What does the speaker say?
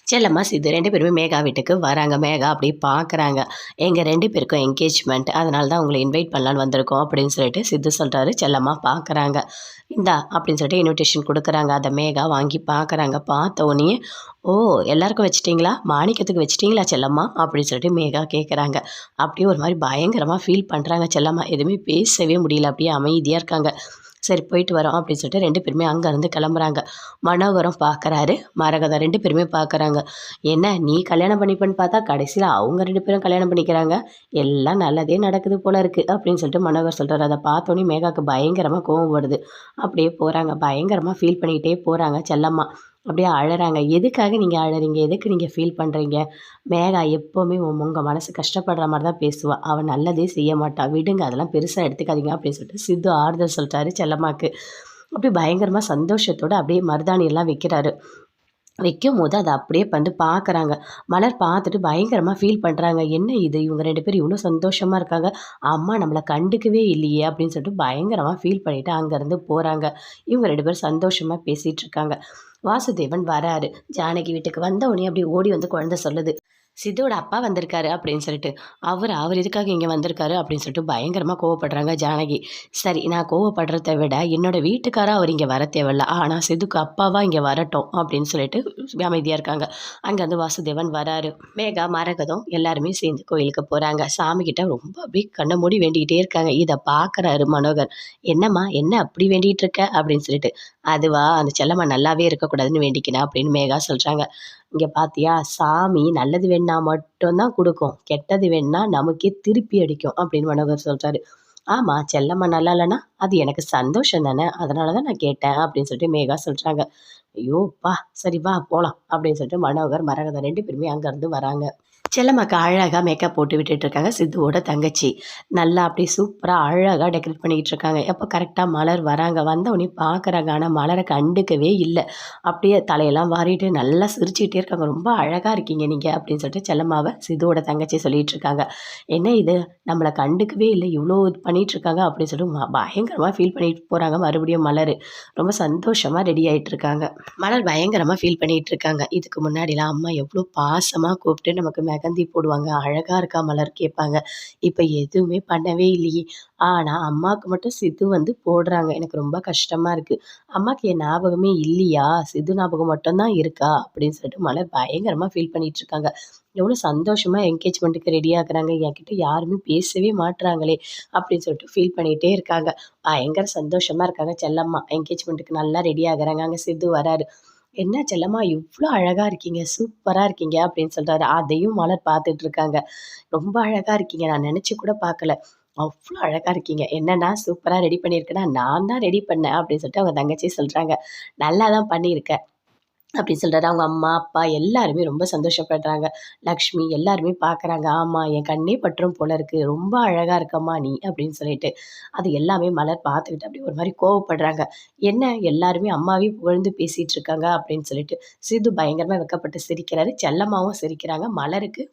செல்லம்மா, சித்து 2 பேருமே மேகா வீட்டுக்கு வராங்க. மேகா அப்படியே பார்க்குறாங்க. எங்க 2 பேருக்கும் என்கேஜ்மெண்ட். அதனால தான் உங்கள இன்வைட் பண்ணலான்னு வந்திருக்கோம் அப்படின்னு சொல்லிட்டு சித்து சொல்றாரு. செல்லம்மா பார்க்குறாங்க. இந்தா அப்படின்னு சொல்லிட்டு இன்விடேஷன் குடுக்குறாங்க. அத மேகா வாங்கி பார்க்குறாங்க. பார்த்த உடனேயே, "ஓ! எல்லாருக்கும் வச்சுட்டீங்களா? மாணிக்கத்துக்கு வச்சுட்டீங்களா செல்லம்மா?" அப்படின்னு சொல்லிட்டு மேகா கேட்குறாங்க. அப்படியே ஒரு மாரி பயங்கரமா ஃபீல் பண்றாங்க செல்லம்மா. எதுவுமே பேசவே முடியல. அப்படியே அமைதியா இருக்காங்க. சரி போயிட்டு வரோம் அப்படின்னு சொல்லிட்டு 2 பேருமே அங்கருந்து கிளம்புறாங்க. மனோகரம் பார்க்குறாரு. மரகதம் 2 பேருமே பார்க்குறாங்க. என்ன நீ கல்யாணம் பண்ணிப்பன்னு பார்த்தா கடைசியில அவங்க 2 பேரும் கல்யாணம் பண்ணிக்கிறாங்க. எல்லாம் நல்லதே நடக்குது போல இருக்கு அப்படின்னு சொல்லிட்டு மனோகர் சொல்றாரு. அத பார்த்தோனே மேகாக்கு பயங்கரமா கோவம் வருது. அப்படியே போறாங்க. பயங்கரமா ஃபீல் பண்ணிக்கிட்டே போறாங்க செல்லம்மா. அப்படியே அழறாங்க. எதுக்காக நீங்க அழறீங்க? எதுக்கு நீங்க ஃபீல் பண்றீங்க? மேகா எப்பவுமே உங்க மனசு கஷ்டப்படுற மாரி தான் பேசுவா. அவ நல்லதே செய்ய மாட்டா. விடுங்க அதெல்லாம் பெருசா எடுத்துக்காதீங்க அப்படின்னு சொல்லிட்டு சித்து ஆறுதல் சொல்லிட்டாரு செல்லம்மாக்கு. அப்படியே பயங்கரமா சந்தோஷத்தோட அப்படியே மருதாணி எல்லாம் வைக்கிறாரு. வைக்கும்போது அத அப்படியே வந்து பார்க்குறாங்க. மலர் பார்த்துட்டு பயங்கரமா ஃபீல் பண்றாங்க. என்ன இது இவங்க 2 பேரும் இவ்ளோ சந்தோஷமா இருக்காங்க. அம்மா நம்மள கண்டுக்கவே இல்லையே அப்படின்னு சொல்லிட்டு பயங்கரமா ஃபீல் பண்ணிட்டு அங்கருந்து போறாங்க. இவங்க 2 பேரும் சந்தோஷமா பேசிட்டு இருக்காங்க. வாசுதேவன் வராரு. ஜானகி வீட்டுக்கு வந்த உடனே அப்படியே ஓடி வந்து குழந்தை சொல்லுது. சித்துவோட அப்பா வந்திருக்காரு அப்படின்னு சொல்லிட்டு. அவர் எதுக்காக இங்க வந்திருக்காரு அப்படின்னு சொல்லிட்டு பயங்கரமா கோவப்படுறாங்க ஜானகி. சரி நான் கோவப்படுறத விட என்னோட வீட்டுக்காரா அவர் இங்க வர தேவையில்ல. ஆனா சித்துக்கு அப்பாவா இங்க வரட்டும் அப்படின்னு சொல்லிட்டு அமைதியா இருக்காங்க. அங்கருந்து வாசுதேவன் வராரு. மேகா, மரகதம் எல்லாருமே சேர்ந்து கோயிலுக்கு போறாங்க. சாமி கிட்ட ரொம்ப அப்படியே கண்ண மூடி வேண்டிக்கிட்டே இருக்காங்க. இத பார்க்குறாரு மனோகர். "என்னம்மா என்ன அப்படி வேண்டிட்டு இருக்க?" அப்படின்னு சொல்லிட்டு. "அதுவா அந்த செல்லம்மா நல்லாவே இருக்கக்கூடாதுன்னு வேண்டிக்கினேன்" அப்படின்னு மேகா சொல்றாங்க. "இங்க பாத்தியா, சாமி நல்லது வேணுனா மட்டும் தான் குடுக்கும். கெட்டது வேணுனா நமக்கே திருப்பி அடிக்கும்" அப்படின்னு மனோகர் சொல்றாரு. "ஆமா, செல்லம்மா நல்லா இல்லன்னா, அது எனக்கு சந்தோஷம் தானே. அதனால தான் நான் கேட்டேன்" அப்படின்னு சொல்லிட்டு மேகா சொல்றாங்க. "ஐயோ! அப்பா! சரி வா போலாம்" அப்படின்னு சொல்லிட்டு மனோகர், மரகதம் 2 பேருமே அங்கருந்து வராங்க. செல்லம்மாக்கு அழகா மேக்கப் போட்டு விட்டுட்டு இருக்காங்க சித்துவோட தங்கச்சி. நல்லா அப்படியே சூப்பரா அழகா டெக்கரேட் பண்ணிக்கிட்டு இருக்காங்க. அப்போ கரெக்ட்டா மலர் வராங்க. வந்தவுடனே பார்க்குறாங்க. ஆனா மலர கண்டுக்கவே இல்ல. அப்படியே தலையெல்லாம் வாரிட்டு நல்லா சிரிச்சுக்கிட்டே இருக்காங்க. "ரொம்ப அழகா இருக்கீங்க நீங்க" அப்படின்னு சொல்லிட்டு செல்லம்மாவ சித்துவோட தங்கச்சி சொல்லிட்டு இருக்காங்க. "என்ன இது நம்மள கண்டுக்கவே இல்ல. இவ்ளோ இது பண்ணிட்டு இருக்காங்க" அப்படின்னு சொல்லிட்டு பயங்கரமா ஃபீல் பண்ணிட்டு போறாங்க மறுபடியும் மலரு. ரொம்ப சந்தோஷமா ரெடி ஆயிட்டு இருக்காங்க. மலர் பயங்கரமா ஃபீல் பண்ணிட்டு இருக்காங்க. இதுக்கு முன்னாடிலாம் அம்மா எவ்ளோ பாசமா கூப்பிட்டு நமக்கு மெகந்தி போடுவாங்க. "அழகா இருக்கா மலர்" கேட்பாங்க. இப்ப எதுவுமே பண்ணவே இல்லையே! ஆனா அம்மாக்கு மட்டும் சித்து வந்து போடுறாங்க. எனக்கு ரொம்ப கஷ்டமா இருக்கு. "அம்மாக்கு என் ஞாபகமே இல்லையா? சித்து ஞாபகம் மட்டும் தான் இருக்கா?" அப்படின்னு சொல்லிட்டு மலர் பயங்கரமா ஃபீல் பண்ணிட்டு இருக்காங்க. எவ்ளோ சந்தோஷமா என்கேஜ்மென்ட்க்கு ரெடி ஆகுறாங்க. என்கிட்ட யாருமே பேசவே மாட்றாங்களே! அப்படின்னு சொல்லிட்டு ஃபீல் பண்ணிட்டே இருக்காங்க. பயங்கர சந்தோஷமா இருக்காங்க செல்லம்மா. என்கேஜ்மென்ட்க்கு நல்லா ரெடி ஆகுறாங்க. அங்க சித்து வராரு. "என்ன செல்லம்மா இவ்ளோ அழகா இருக்கீங்க. சூப்பரா இருக்கீங்க" அப்படின்னு சொல்றாரு. அதையும் மலர் பார்த்துட்டு இருக்காங்க. "ரொம்ப அழகா இருக்கீங்க. நான் நெனச்சு கூட பார்க்கல. அவ்ளோ அழகா இருக்கீங்க. என்னன்னா சூப்பரா ரெடி பண்ணியிருக்கேனா, நான் தான் ரெடி பண்ணேன்" அப்படின்னு சொல்லிட்டு அவங்க தங்கச்சி சொல்றாங்க. "நல்லா தான் பண்ணியிருக்க" அப்படின்னு சொல்றாரு. அவங்க அம்மா, அப்பா எல்லாருமே ரொம்ப சந்தோஷப்படுறாங்க. லக்ஷ்மி எல்லாருமே பார்க்குறாங்க. "ஆமா, என் கண்ணே பற்றும் போல இருக்கு. ரொம்ப அழகா இருக்கம்மா நீ" அப்படின்னு சொல்லிட்டு. அது எல்லாமே மலர் பார்த்துக்கிட்டு அப்படியே ஒரு மாரி கோவப்படுறாங்க. "என்ன எல்லாருமே அம்மாவையே புகழ்ந்து பேசிட்டு இருக்காங்க" அப்படின்னு சொல்லிட்டு. சித்து பயங்கரமா வெட்கப்பட்டு சிரிக்கிறாரு. செல்லம்மாவும் சிரிக்கிறாங்க. மலருக்கு